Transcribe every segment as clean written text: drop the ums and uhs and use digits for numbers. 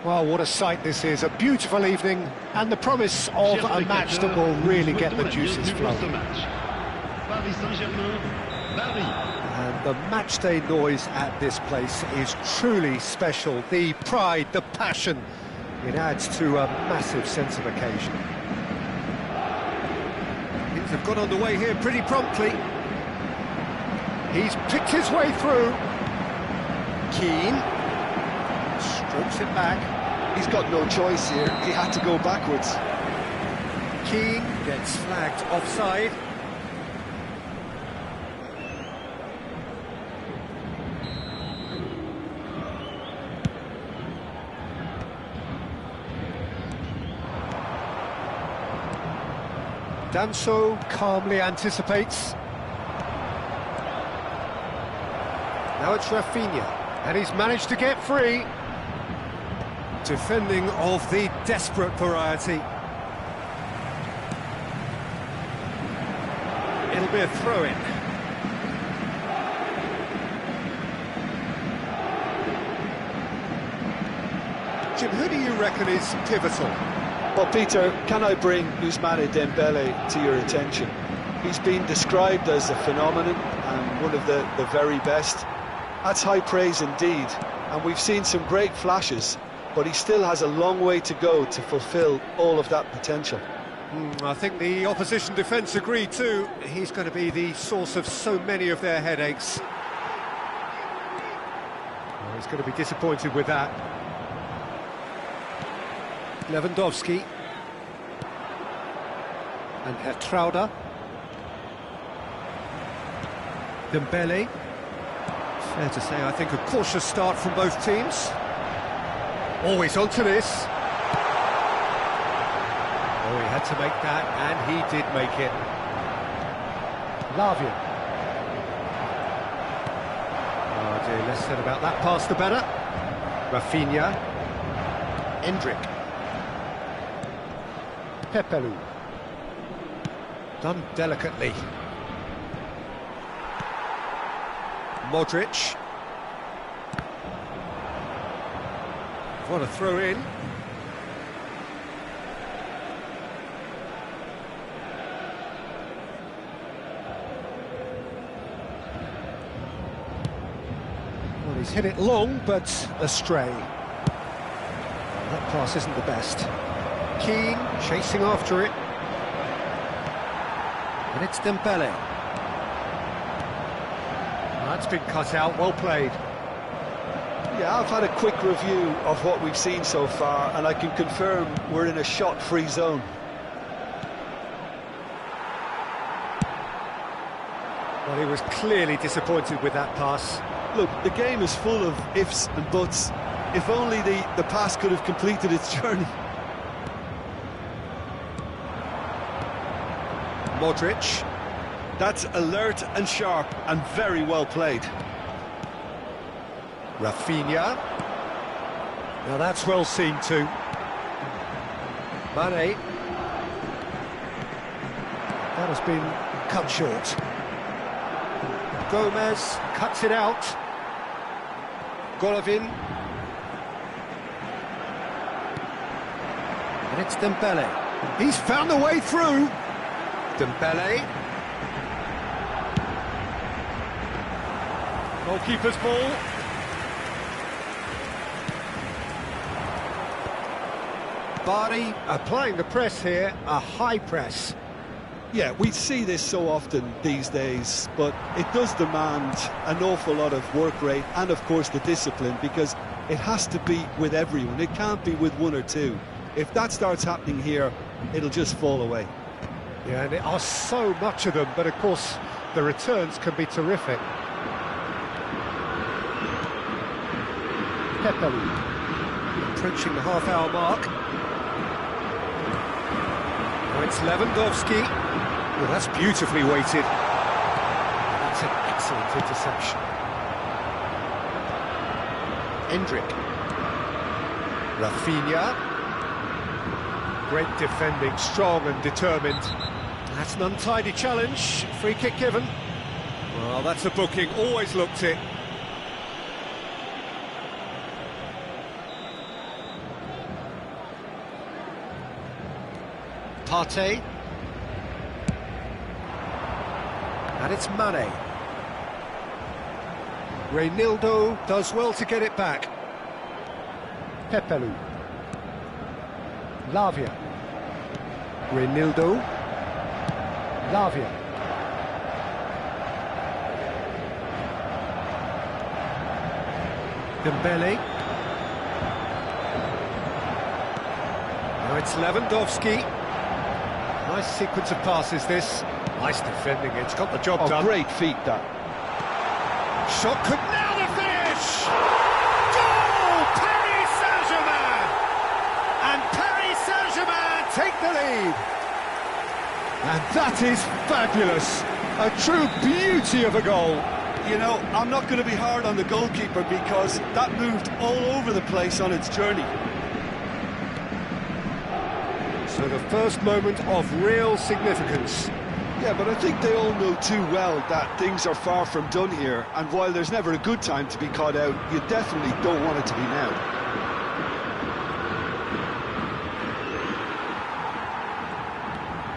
Well, what a sight this is. A beautiful evening and the promise of a match that will really get the juices flowing. And the matchday noise at this place is truly special. The pride, the passion, it adds to a massive sense of occasion. Things have got underway here pretty promptly. He's picked his way through. Keane strokes it back. He's got no choice here. He had to go backwards. Keane gets flagged offside. Danso calmly anticipates. Now it's Rafinha, and he's managed to get free. Defending of the desperate variety. It'll be a throw-in. Jim, who do you reckon is pivotal? Well, Peter, can I bring Ousmane Dembele to your attention? He's been described as a phenomenon and one of the very best. That's high praise indeed, and we've seen some great flashes, but he still has a long way to go to fulfill all of that potential. I think the opposition defence agree too. He's going to be the source of so many of their headaches. Well, he's going to be disappointed with that. Lewandowski. And Hertrauda. Dembele. Fair to say, I think, a cautious start from both teams. Always onto this. Oh, he had to make that, and he did make it. Lavia. Oh dear, less said about that pass the better. Rafinha. Endrick. Pepelu. Done delicately. Modric. What a throw in. Well, he's hit it long, but astray. That pass isn't the best. Keane chasing after it. And it's Dembele. That's been cut out, well played. Yeah, I've had a quick review of what we've seen so far, and I can confirm we're in a shot-free zone. Well, he was clearly disappointed with that pass. Look, the game is full of ifs and buts. If only the pass could have completed its journey. Modric. That's alert and sharp and very well played. Rafinha. Now that's well seen too. Mane. That has been cut short. Gomez cuts it out. Golovin. And it's Dembele. He's found a way through. Dembele. Goalkeeper's ball. Bardi applying the press here, a high press. Yeah, we see this so often these days, but it does demand an awful lot of work rate and, of course, the discipline, because it has to be with everyone. It can't be with one or two. If that starts happening here, it'll just fall away. Yeah, and there are so much of them, but of course the returns can be terrific. Pepelu approaching the half-hour mark. Now it's Lewandowski. Well, that's beautifully weighted. That's an excellent interception. Endrick. Rafinha. Great defending, strong and determined. That's an untidy challenge. Free kick given. Well, that's a booking. Always looked it. Partey. And it's Mane. Reinildo does well to get it back. Pepelu. Lavia. Reinildo. Lavia. Dembele. Now it's Lewandowski. Nice sequence of passes this. Nice defending, it's got the job done. Great feat, that. Shot could now the finish! Goal! Paris Saint-Germain! And Paris Saint-Germain take the lead. And that is fabulous. A true beauty of a goal. You know, I'm not going to be hard on the goalkeeper because that moved all over the place on its journey. So the first moment of real significance. Yeah, but I think they all know too well that things are far from done here, and while there's never a good time to be caught out, you definitely don't want it to be now.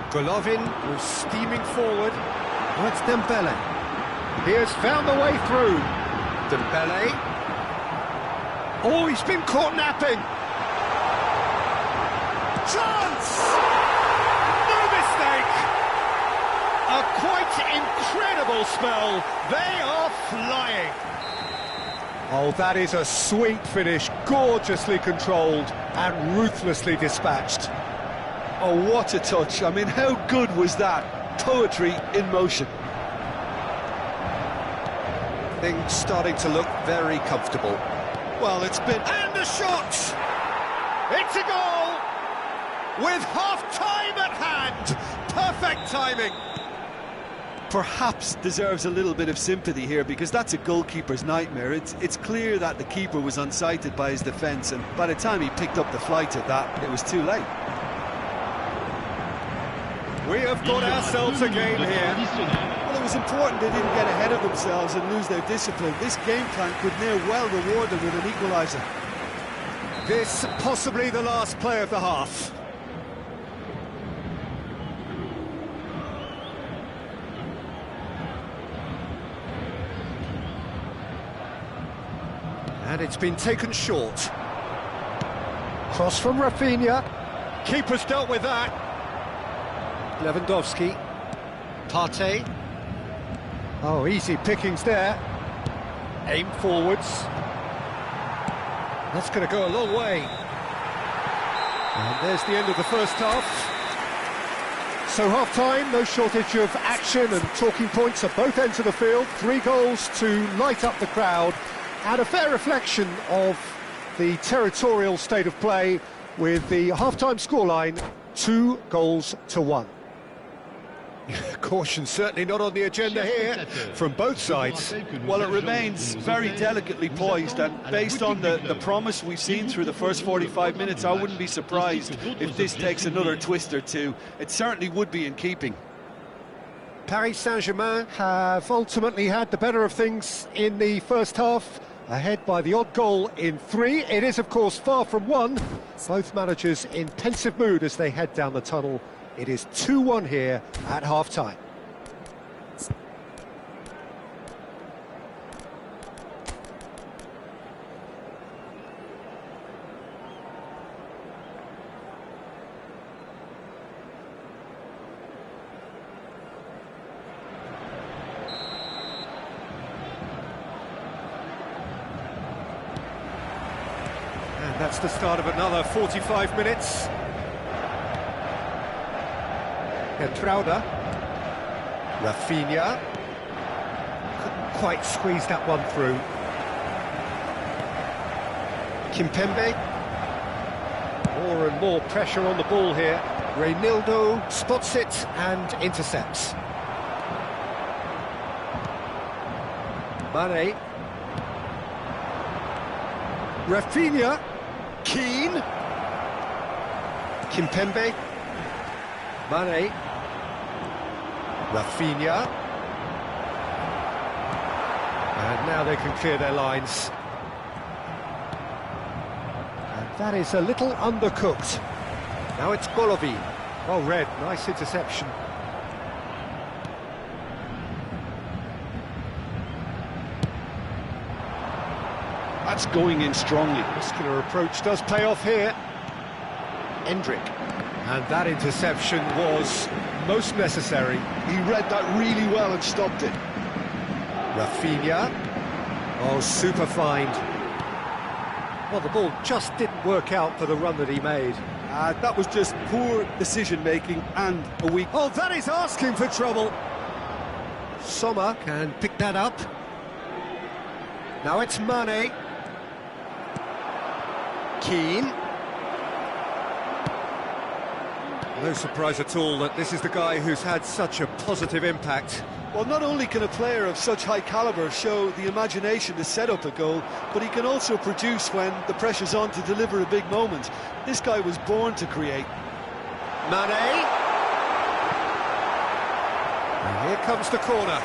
Golovin was steaming forward. Oh, it's Dembele. He has found the way through. Dembele. Oh, he's been caught napping. Chance! No mistake! A quite incredible spell. They are flying. Oh, that is a sweet finish, gorgeously controlled and ruthlessly dispatched. Oh, what a touch. I mean, how good was that? Poetry in motion. Things starting to look very comfortable. Well, it's been... And the shot! It's a goal! With half-time at hand! Perfect timing! Perhaps deserves a little bit of sympathy here, because that's a goalkeeper's nightmare. It's clear that the keeper was unsighted by his defence, and by the time he picked up the flight of that, it was too late. We have got ourselves a game here. Well, it was important they didn't get ahead of themselves and lose their discipline. This game plan could now well reward them with an equaliser. This possibly the last play of the half. And it's been taken short. Cross from Rafinha. Keeper's dealt with that. Lewandowski. Partey. Oh, easy pickings there. Aim forwards. That's going to go a long way. And there's the end of the first half. So half-time, no shortage of action and talking points at both ends of the field. 3 goals to light up the crowd, and a fair reflection of the territorial state of play with the half-time scoreline 2-1. Caution certainly not on the agenda here from both sides. Well, it remains very delicately poised, and based on the promise we've seen through the first 45 minutes, I wouldn't be surprised if this takes another twist or two. It certainly would be in keeping. Paris Saint-Germain have ultimately had the better of things in the first half, ahead by the odd goal in 3. It is, of course, far from 1. Both managers in pensive mood as they head down the tunnel. It is 2-1 here at half-time. And that's the start of another 45 minutes. Entrada. Rafinha. Couldn't quite squeeze that one through. Kimpembe. More and more pressure on the ball here. Reinildo spots it and intercepts. Mane. Rafinha. Keane. Kimpembe. Mane. Rafinha. And now they can clear their lines. And that is a little undercooked. Now it's Golovin. Well read, nice interception. That's going in strongly. Muscular approach does pay off here. Endrick. And that interception was most necessary. He read that really well and stopped it. Rafinha. Oh, super find. Well, the ball just didn't work out for the run that he made. That was just poor decision-making and a weak... Oh, that is asking for trouble. Sommer can pick that up. Now it's Mane. Keane. No surprise at all that this is the guy who's had such a positive impact. Well, not only can a player of such high calibre show the imagination to set up a goal, but he can also produce when the pressure's on to deliver a big moment. This guy was born to create. Mane. And here comes the corner.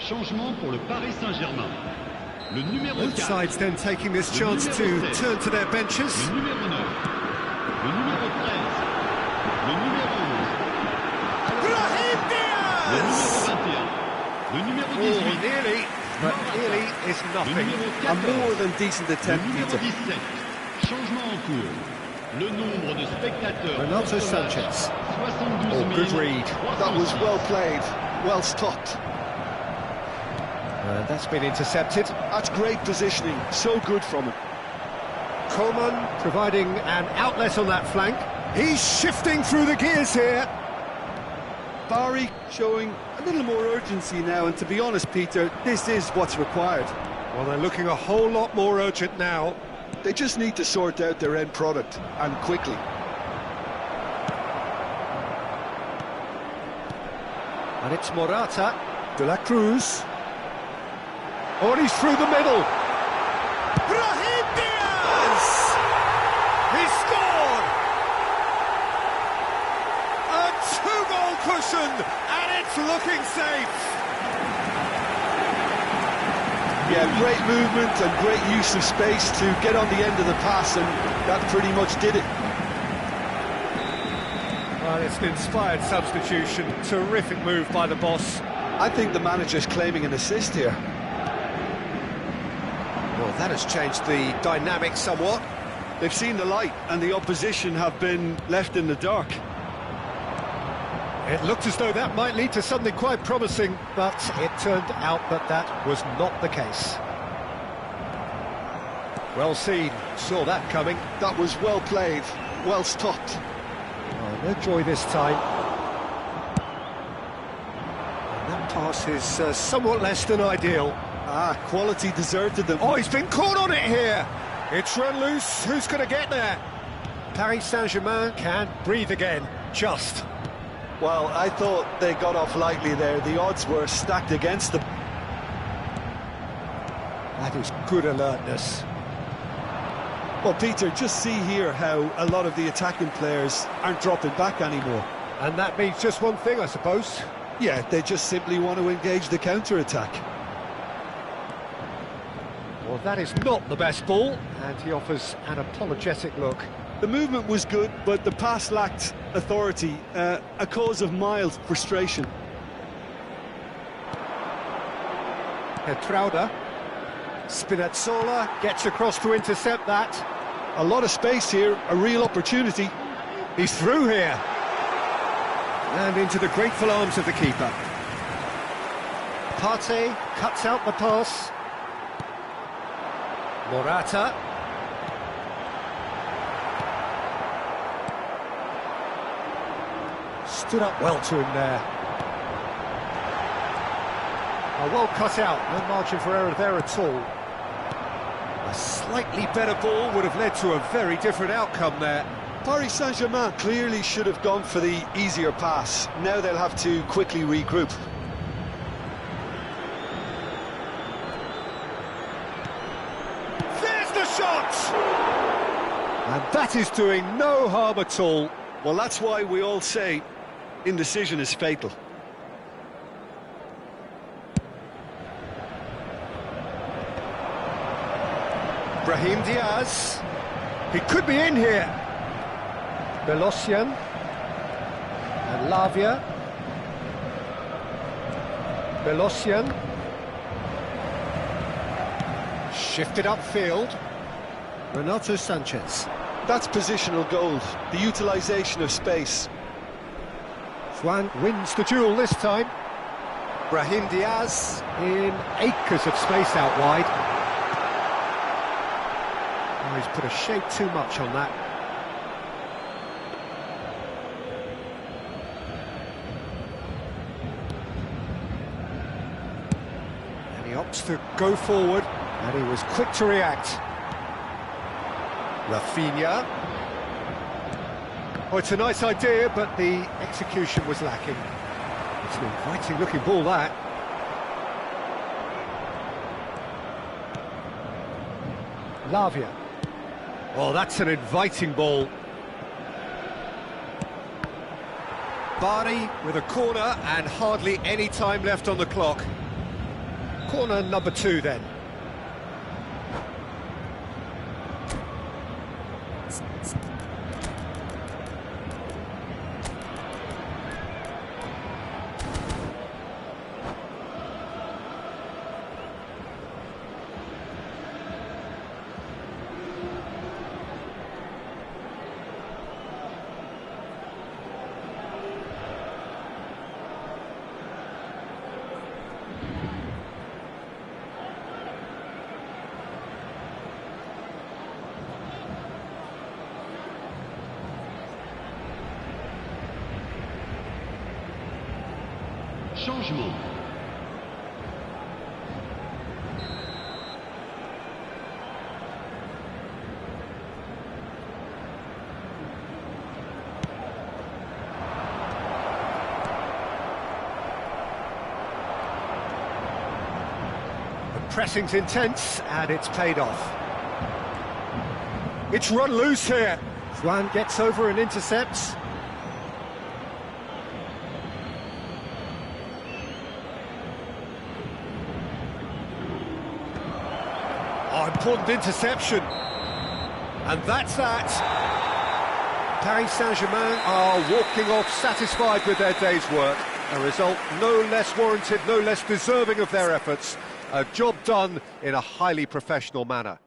Changement pour le Paris Saint-Germain. Le numéro 4. Both sides then taking this chance to turn to their benches. Le numéro 9. Le numéro 13. Le numéro 11. Brahim Le Diaz! numéro 21. Le numéro 18. Nearly, but nearly is Le nothing. numéro A 14. more than decent Le attempt, numéro Peter. 17. Changement en cours. Le nombre de spectateurs. Renato pour ce match, Sanchez. 72 Oh, good 000. read. That was well played, well stopped. That's been intercepted. That's great positioning, so good from him. Coleman providing an outlet on that flank. He's shifting through the gears here. Barry showing a little more urgency now, and to be honest, Peter, this is what's required. Well, they're looking a whole lot more urgent now. They just need to sort out their end product, and quickly. And it's Morata. De la Cruz. Oh, and he's through the middle. Brahim Diaz! He scored! A two-goal cushion, and it's looking safe. Yeah, great movement and great use of space to get on the end of the pass, and that pretty much did it. Well, it's an inspired substitution. Terrific move by the boss. I think the manager's claiming an assist here. Well, that has changed the dynamic somewhat. They've seen the light, and the opposition have been left in the dark. It looked as though that might lead to something quite promising, but it turned out that that was not the case. Well seen, saw that coming. That was well played, well stopped. Oh, no joy this time. And that pass is somewhat less than ideal. Ah, quality deserted them. Oh, he's been caught on it here. It's run loose. Who's going to get there? Paris Saint-Germain can't breathe again. Just. Well, I thought they got off lightly there. The odds were stacked against them. That is good alertness. Well, Peter, just see here how a lot of the attacking players aren't dropping back anymore. And that means just one thing, I suppose. Yeah, they just simply want to engage the counter-attack. Well, that is not the best ball, and he offers an apologetic look. The movement was good, but the pass lacked authority, a cause of mild frustration. Petrauda. Spinazzola gets across to intercept that. A lot of space here, a real opportunity. He's through here. And into the grateful arms of the keeper. Partey cuts out the pass. Morata. Stood up well to him there. Well cut out, no margin for error there at all. A slightly better ball would have led to a very different outcome there. Paris Saint-Germain clearly should have gone for the easier pass. Now they'll have to quickly regroup. There's the shot! And that is doing no harm at all. Well, that's why we all say indecision is fatal. Brahim Diaz. He could be in here. Velletrans. And Lavia. Velletrans. Shifted upfield. Renato Sanchez. That's positional gold, the utilisation of space. Juan wins the duel this time. Brahim Diaz in acres of space out wide. Oh, he's put a shade too much on that. And he opts to go forward, and he was quick to react. Rafinha. Oh, it's a nice idea, but the execution was lacking. It's an inviting looking ball, that. Lavia. Oh, that's an inviting ball. Barney with a corner and hardly any time left on the clock. Corner number 2 then. Changement. The pressing's intense, and it's paid off. It's run loose here. Juan gets over and intercepts. Oh, important interception. And that's that. Paris Saint-Germain are walking off satisfied with their day's work. A result no less warranted, no less deserving of their efforts. A job done in a highly professional manner.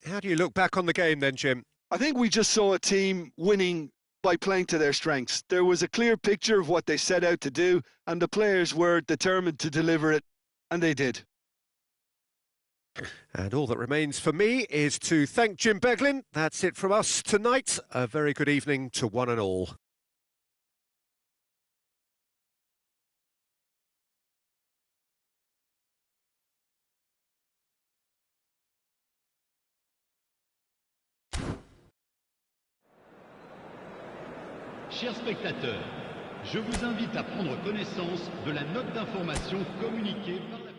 How do you look back on the game then, Jim? I think we just saw a team winning by playing to their strengths. There was a clear picture of what they set out to do, and the players were determined to deliver it, and they did. And all that remains for me is to thank Jim Beglin. That's it from us tonight. A very good evening to one and all. Chers spectateurs, je vous invite à prendre connaissance de la note d'information communiquée par la...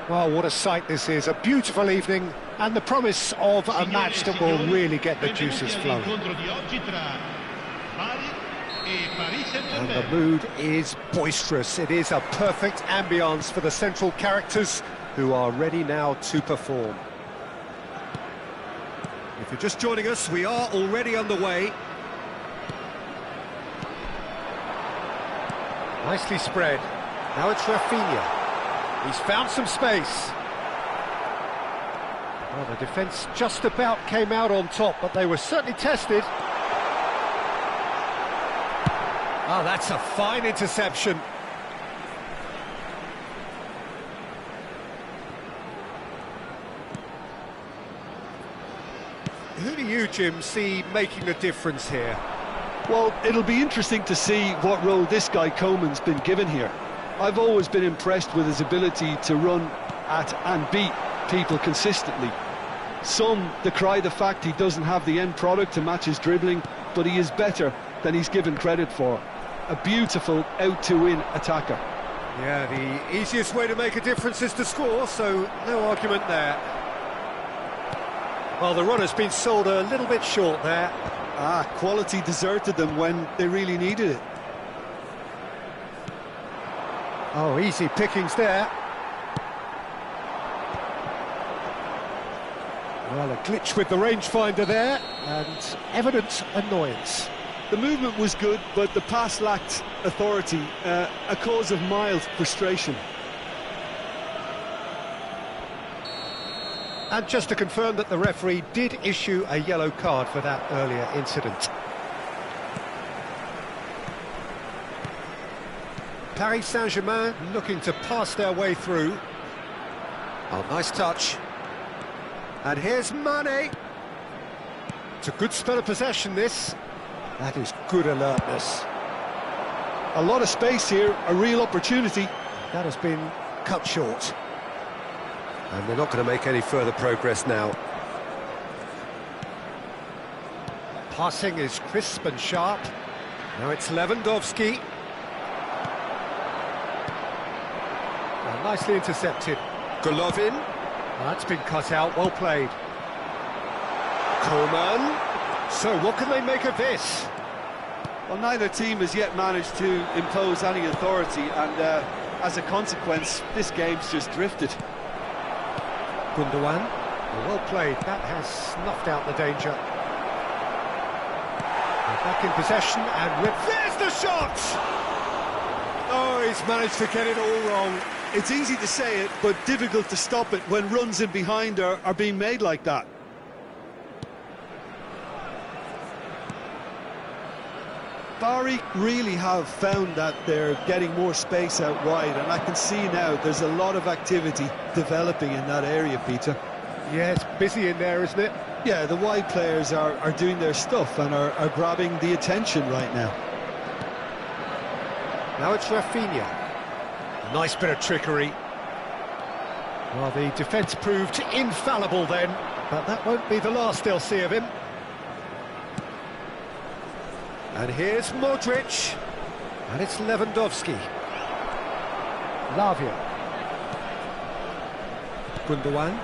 Well, what a sight this is, a beautiful evening, and the promise of a match that will really get the juices flowing. And the mood is boisterous. It is a perfect ambience for the central characters who are ready now to perform. If you're just joining us, we are already underway. Nicely spread. Now it's Rafinha. He's found some space. Well, the defence just about came out on top, but they were certainly tested. Oh, that's a fine interception. Who do you, Jim, see making the difference here? Well, it'll be interesting to see what role this guy Coman's been given here. I've always been impressed with his ability to run at and beat people consistently. Some decry the fact he doesn't have the end product to match his dribbling, but he is better than he's given credit for. A beautiful out-to-win attacker. Yeah, the easiest way to make a difference is to score, so no argument there. Well, the run has been sold a little bit short there. Quality deserted them when they really needed it. Oh, easy pickings there. Well, a glitch with the rangefinder there, and evident annoyance. The movement was good, but the pass lacked authority, a cause of mild frustration. And just to confirm that the referee did issue a yellow card for that earlier incident. Paris Saint-Germain looking to pass their way through. Oh, nice touch. And here's Mane. It's a good spell of possession, this. That is good alertness. A lot of space here, a real opportunity. That has been cut short. And they're not going to make any further progress now. Passing is crisp and sharp. Now it's Lewandowski. Well, nicely intercepted. Golovin. That's been cut out, well played. Coman. So what can they make of this? Well, neither team has yet managed to impose any authority, and as a consequence, this game's just drifted. Gundogan. Well played, that has snuffed out the danger. They're back in possession and there's the shot! Oh, he's managed to get it all wrong. It's easy to say it, but difficult to stop it when runs in behind are being made like that. Bari really have found that they're getting more space out wide, and I can see now there's a lot of activity developing in that area, Peter. Yeah, it's busy in there, isn't it? Yeah, the wide players are doing their stuff and are grabbing the attention right now. Now it's Rafinha. Nice bit of trickery. Well, the defence proved infallible then, but that won't be the last they'll see of him. And here's Modric. And it's Lewandowski. Lavia. Gundogan.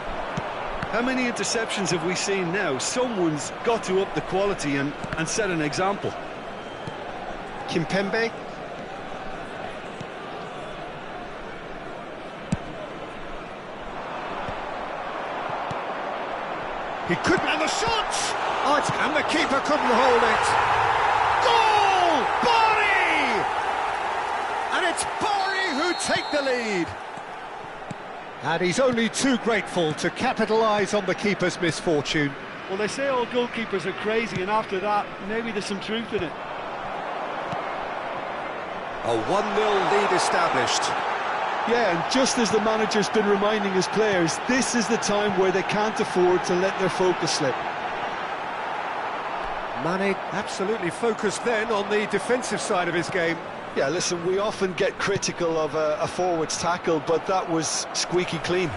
How many interceptions have we seen now? Someone's got to up the quality and set an example. Kimpembe. He couldn't, and the shot! Oh, and the keeper couldn't hold it. Goal! Bari! And it's Bari who take the lead. And he's only too grateful to capitalise on the keeper's misfortune. Well, they say all goalkeepers are crazy, and after that, maybe there's some truth in it. A 1-0 lead established. Yeah, and just as the manager's been reminding his players, this is the time where they can't afford to let their focus slip. Mane absolutely focused then on the defensive side of his game. Yeah, listen, we often get critical of a forward's tackle, but that was squeaky clean.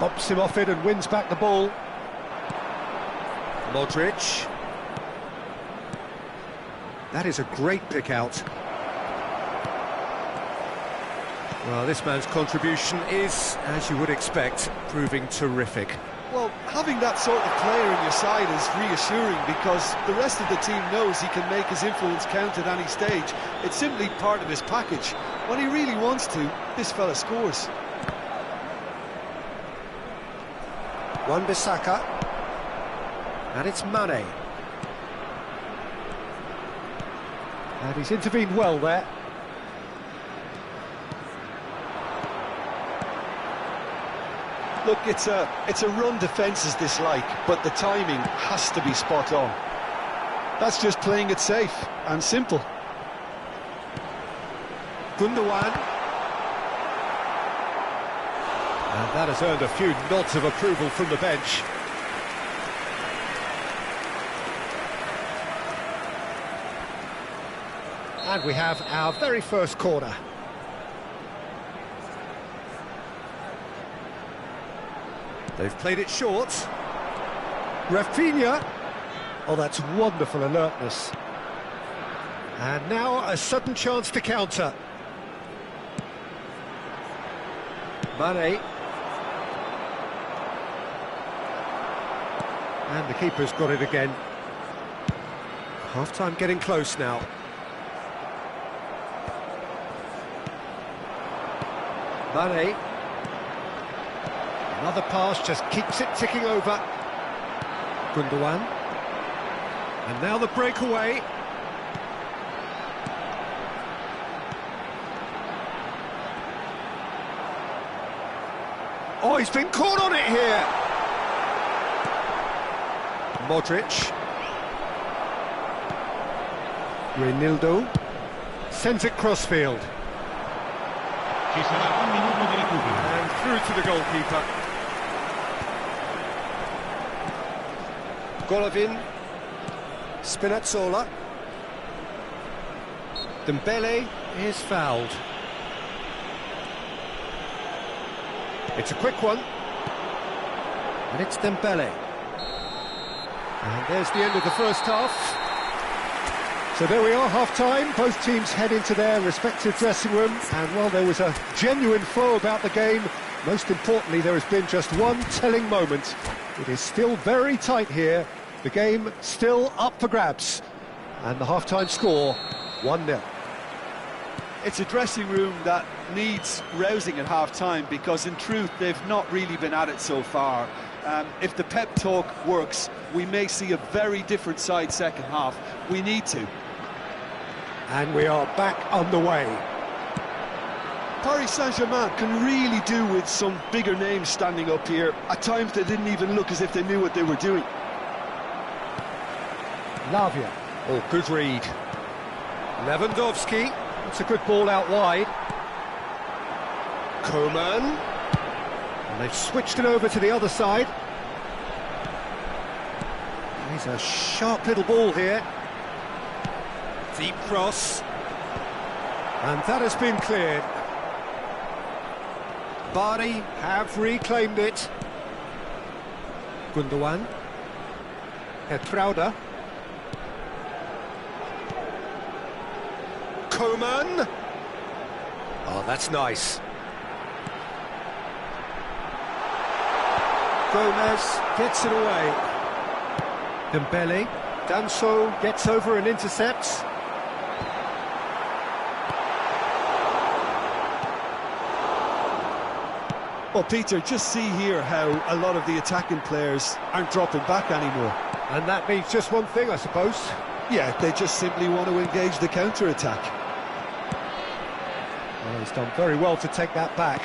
Bumps him off it and wins back the ball. Modric. That is a great pick out. Well, this man's contribution is, as you would expect, proving terrific. Well, having that sort of player in your side is reassuring because the rest of the team knows he can make his influence count at any stage. It's simply part of his package. When he really wants to, this fella scores. Wan-Bissaka. And it's Mane. And he's intervened well there. Look, it's a run defence's dislike, but the timing has to be spot on. That's just playing it safe and simple. Gundogan. And that has earned a few nods of approval from the bench. And we have our very first corner. They've played it short. Rafinha. Oh, that's wonderful alertness. And now a sudden chance to counter. Mane. And the keeper's got it again. Half-time getting close now. Mane. Another pass just keeps it ticking over. Gundogan. And now the breakaway. Oh, he's been caught on it here. Modric. Reinildo. Sends it crossfield. And through to the goalkeeper. Golovin. Spinazzola. Dembele is fouled. It's a quick one. And it's Dembele. And there's the end of the first half. So there we are, half-time. Both teams head into their respective dressing rooms. And while there was a genuine flow about the game, most importantly, there has been just one telling moment. It is still very tight here. The game still up for grabs. And the half-time score, 1-0. It's a dressing room that needs rousing at half-time because, in truth, they've not really been at it so far. If the pep talk works, we may see a very different side second half. We need to. And we are back underway. Paris Saint-Germain can really do with some bigger names standing up here. At times they didn't even look as if they knew what they were doing. Lavia. Oh, good read. Lewandowski. It's a good ball out wide. Coman. And they've switched it over to the other side. He's a sharp little ball here. Deep cross. And that has been cleared. Bari have reclaimed it. Gundogan. Hertrauda. Coman. Oh, that's nice. Gomez gets it away. Dembele. Danso gets over and intercepts. Well, Peter, just see here how a lot of the attacking players aren't dropping back anymore. And that means just one thing, I suppose. Yeah, they just simply want to engage the counter-attack. Well, he's done very well to take that back.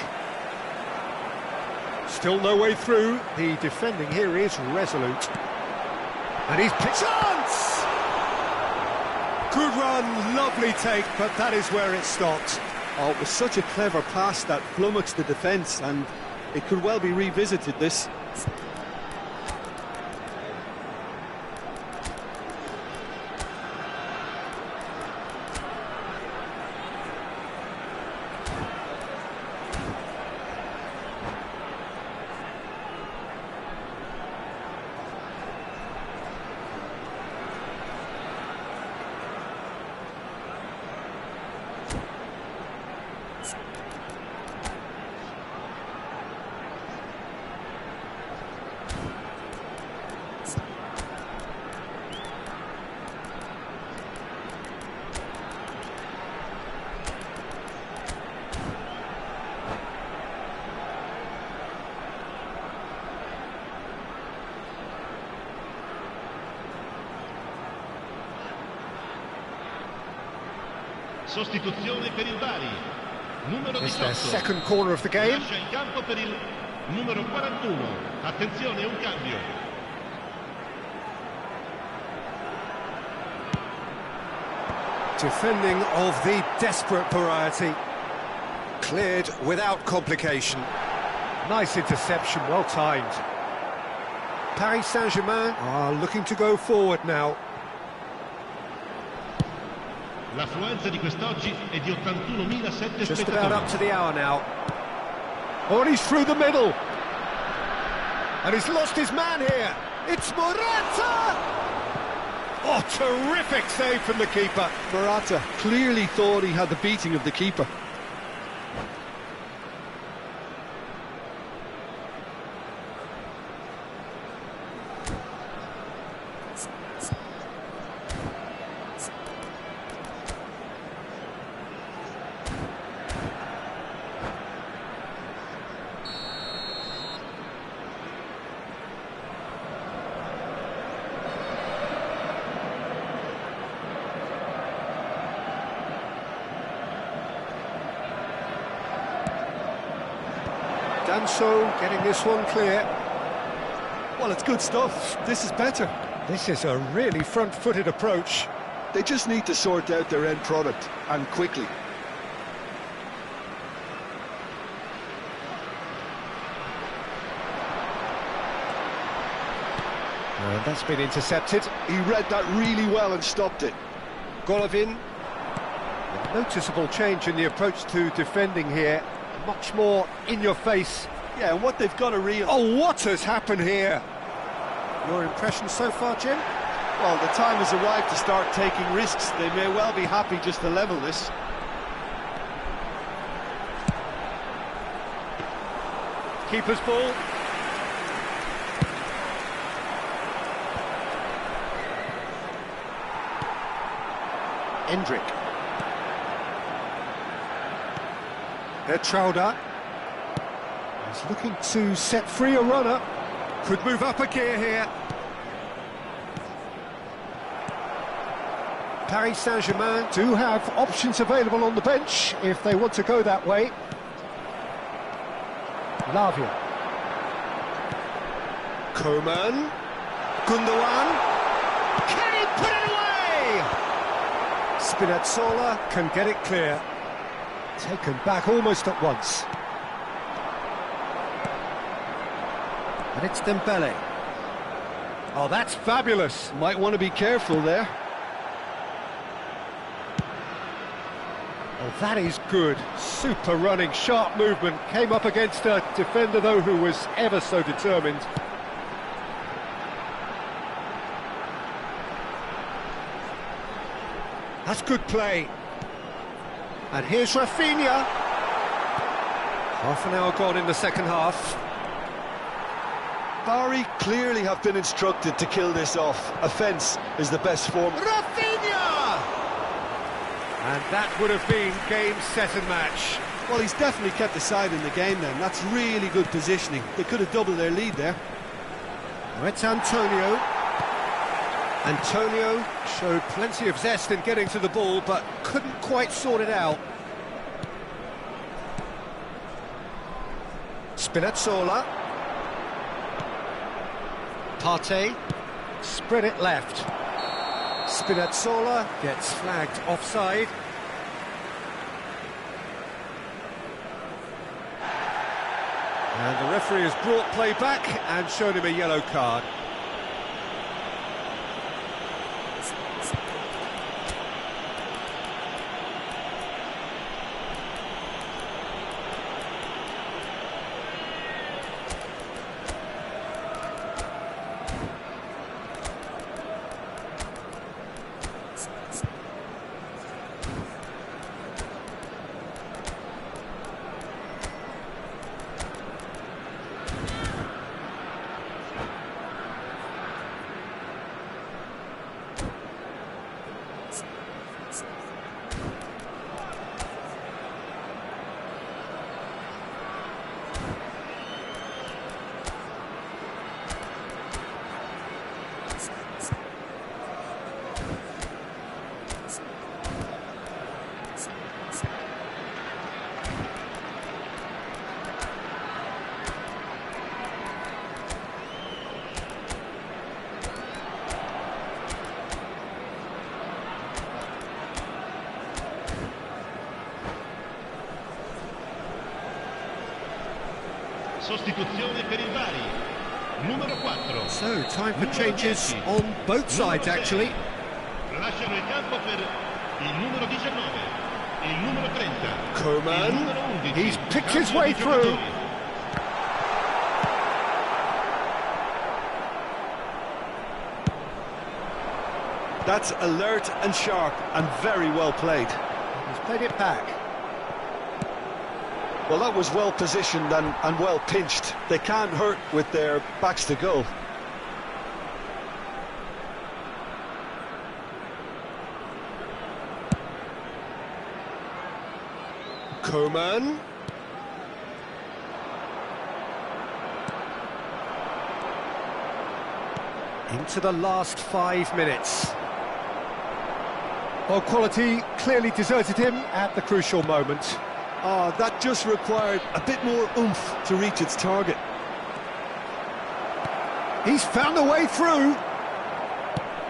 Still no way through. The defending here is resolute. And he's picked... Chance! Good run, lovely take, but that is where it stopped. Oh, it was such a clever pass that flummoxed the defence, and it could well be revisited, this. Sostituzione per il Bari. Numero It's 18. their second corner of the game. Lascia il campo per il numero 41. Attenzione, un cambio. Defending of the desperate variety. Cleared without complication. Nice interception, well timed. Paris Saint-Germain are looking to go forward now. L'affluenza di quest'oggi è di 81.007 Just about up spettatori. to the hour now. Oh, and he's through the middle. And he's lost his man here. It's Morata! Oh, terrific save from the keeper. Morata clearly thought he had the beating of the keeper. Danso getting this one clear. Well, it's good stuff. This is better. This is a really front-footed approach. They just need to sort out their end product, and quickly. And that's been intercepted. He read that really well and stopped it. Golovin. A noticeable change in the approach to defending here. Much more in your face. Yeah, and what they've got to realize... Oh, what has happened here? Your impression so far, Jim? Well, the time has arrived to start taking risks. They may well be happy just to level this. Keeper's ball. Endrick. Trauda. He's looking to set free a runner. Could move up a gear here. Paris Saint-Germain do have options available on the bench if they want to go that way. Lavia. Coman. Gundogan. Can he put it away? Spinazzola can get it clear. Taken back almost at once. And it's Dembele. Oh, that's fabulous. Might want to be careful there. Oh, that is good. Super running, sharp movement. Came up against a defender, though, who was ever so determined. That's good play. And here's Rafinha. Half an hour gone in the second half. Bari clearly have been instructed to kill this off. Offence is the best form. Rafinha! And that would have been game, set and match. Well, he's definitely kept the side in the game then. That's really good positioning. They could have doubled their lead there. It's Antonio. Antonio showed plenty of zest in getting to the ball, but couldn't quite sort it out. Spinazzola. Partey. Spread it left. Spinazzola gets flagged offside. And the referee has brought play back and shown him a yellow card. Sostituzione per il Bari. Numero 4. So, time for changes on both sides, actually. Lasciano il campo per il numero 19, il numero 30. Coman, il numero 11. He's picked his way through. That's alert and sharp and very well played. He's played it back. Well, that was well positioned and well pinched. They can't hurt with their backs to goal. Coman. Into the last 5 minutes. Well, quality clearly deserted him at the crucial moment. Oh, that just required a bit more oomph to reach its target. He's found a way through.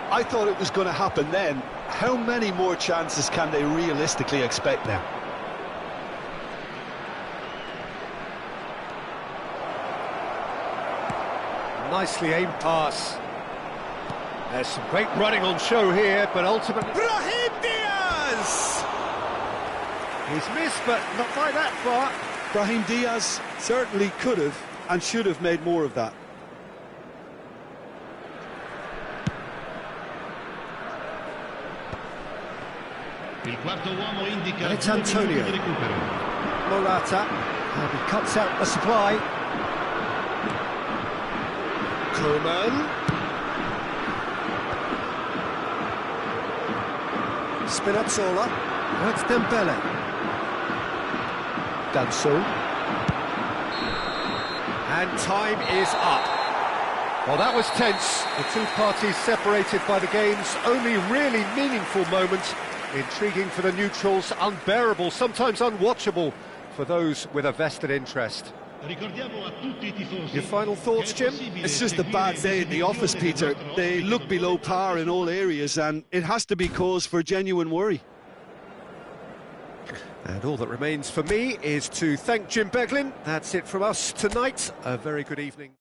I thought it was going to happen then. How many more chances can they realistically expect now? Nicely aimed pass. There's some great running on show here, but ultimately... Brahim Diaz! He's missed, but not by that far. Brahim Diaz certainly could have and should have made more of that. Il quarto uomo indica And it's Antonio. di recupero. Morata. And he cuts out the supply. Coman. Spinazzola. That's Dembele. Danso. And time is up. Well, that was tense. The two parties separated by the game's only really meaningful moment. Intriguing for the neutrals, unbearable, sometimes unwatchable for those with a vested interest. Your final thoughts, Jim? It's just a bad day at the office, Peter. They look below par in all areas, and it has to be cause for genuine worry. And all that remains for me is to thank Jim Beglin. That's it from us tonight. A very good evening.